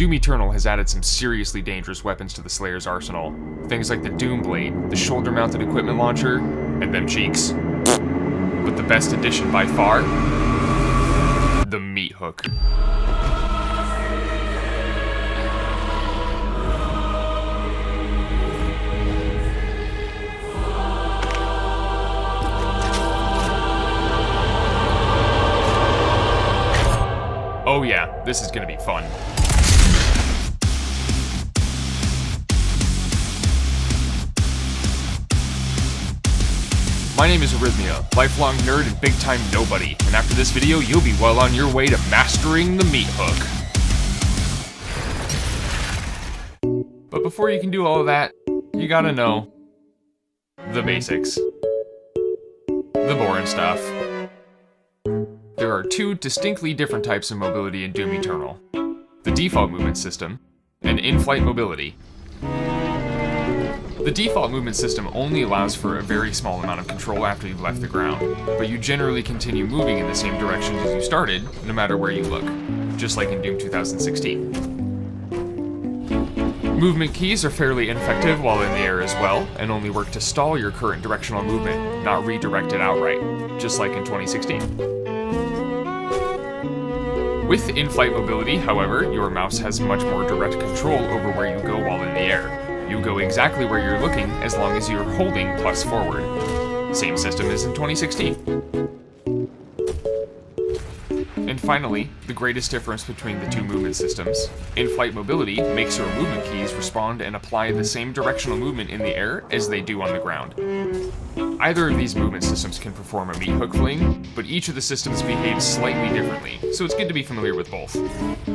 Doom Eternal has added some seriously dangerous weapons to the Slayer's arsenal. Things like the Doom Blade, the shoulder-mounted equipment launcher, and them cheeks. But the best addition by far? The Meathook. Oh yeah, this is gonna be fun. My name is Arrhythmia, lifelong nerd and big-time nobody, and after this video, you'll be well on your way to mastering the Meathook. But before you can do all of that, you gotta know the basics. The boring stuff. There are two distinctly different types of mobility in Doom Eternal. The default movement system, and in-flight mobility. The default movement system only allows for a very small amount of control after you've left the ground, but you generally continue moving in the same direction as you started, no matter where you look, just like in Doom 2016. Movement keys are fairly ineffective while in the air as well, and only work to stall your current directional movement, not redirect it outright, just like in 2016. With in-flight mobility, however, your mouse has much more direct control over where you go while in the air. You go exactly where you're looking as long as you're holding plus forward. Same system as in 2016. And finally, the greatest difference between the two movement systems. In-flight mobility makes your movement keys respond and apply the same directional movement in the air as they do on the ground. Either of these movement systems can perform a Meathook fling, but each of the systems behaves slightly differently, so it's good to be familiar with both.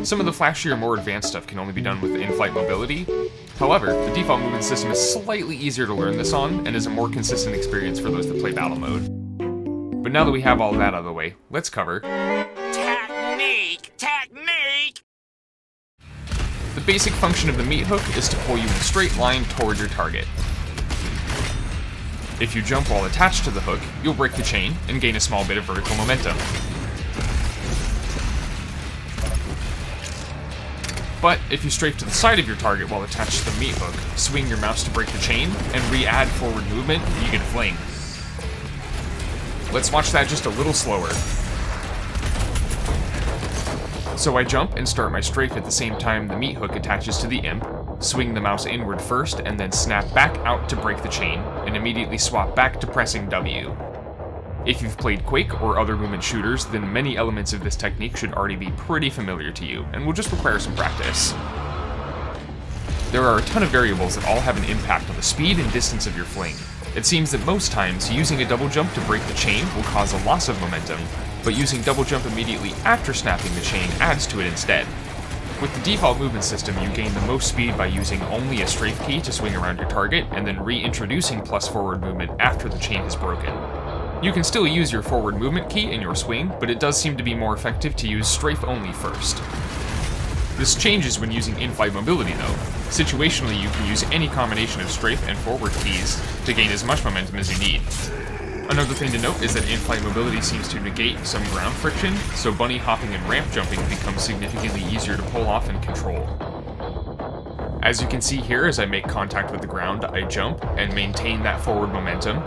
Some of the flashier, more advanced stuff can only be done with in-flight mobility. However, the default movement system is slightly easier to learn this on, and is a more consistent experience for those that play battle mode. But now that we have all that out of the way, let's cover Technique! The basic function of the Meathook is to pull you in a straight line toward your target. If you jump while attached to the hook, you'll break the chain and gain a small bit of vertical momentum. But if you strafe to the side of your target while attached to the Meathook, swing your mouse to break the chain, and re-add forward movement, you get a fling. Let's watch that just a little slower. So I jump and start my strafe at the same time the Meathook attaches to the imp, swing the mouse inward first, and then snap back out to break the chain, and immediately swap back to pressing W. If you've played Quake or other movement shooters, then many elements of this technique should already be pretty familiar to you, and will just require some practice. There are a ton of variables that all have an impact on the speed and distance of your fling. It seems that most times, using a double jump to break the chain will cause a loss of momentum, but using double jump immediately after snapping the chain adds to it instead. With the default movement system, you gain the most speed by using only a strafe key to swing around your target, and then reintroducing plus forward movement after the chain has broken. You can still use your forward movement key in your swing, but it does seem to be more effective to use strafe only first. This changes when using in-flight mobility though. Situationally, you can use any combination of strafe and forward keys to gain as much momentum as you need. Another thing to note is that in-flight mobility seems to negate some ground friction, so bunny hopping and ramp jumping becomes significantly easier to pull off and control. As you can see here, as I make contact with the ground, I jump and maintain that forward momentum,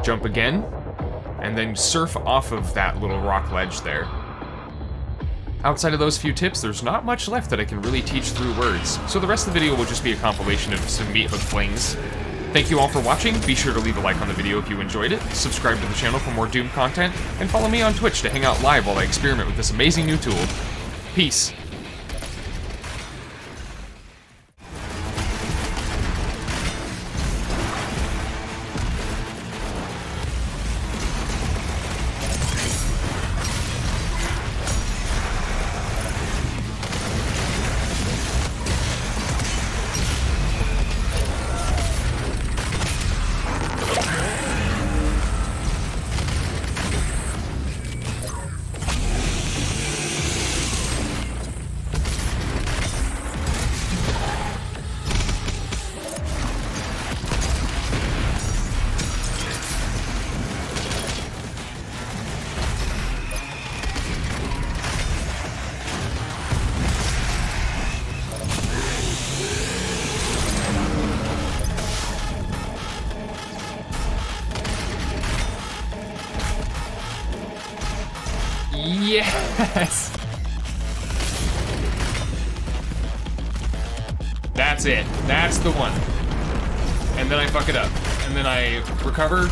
jump again, and then surf off of that little rock ledge there. Outside of those few tips, there's not much left that I can really teach through words, so the rest of the video will just be a compilation of some Meathook flings. Thank you all for watching, be sure to leave a like on the video if you enjoyed it, subscribe to the channel for more Doom content, and follow me on Twitch to hang out live while I experiment with this amazing new tool. Peace. Yes! That's it. That's the one. And then I fuck it up. And then I recover.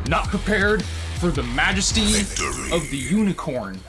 Not prepared for the majesty of the unicorn.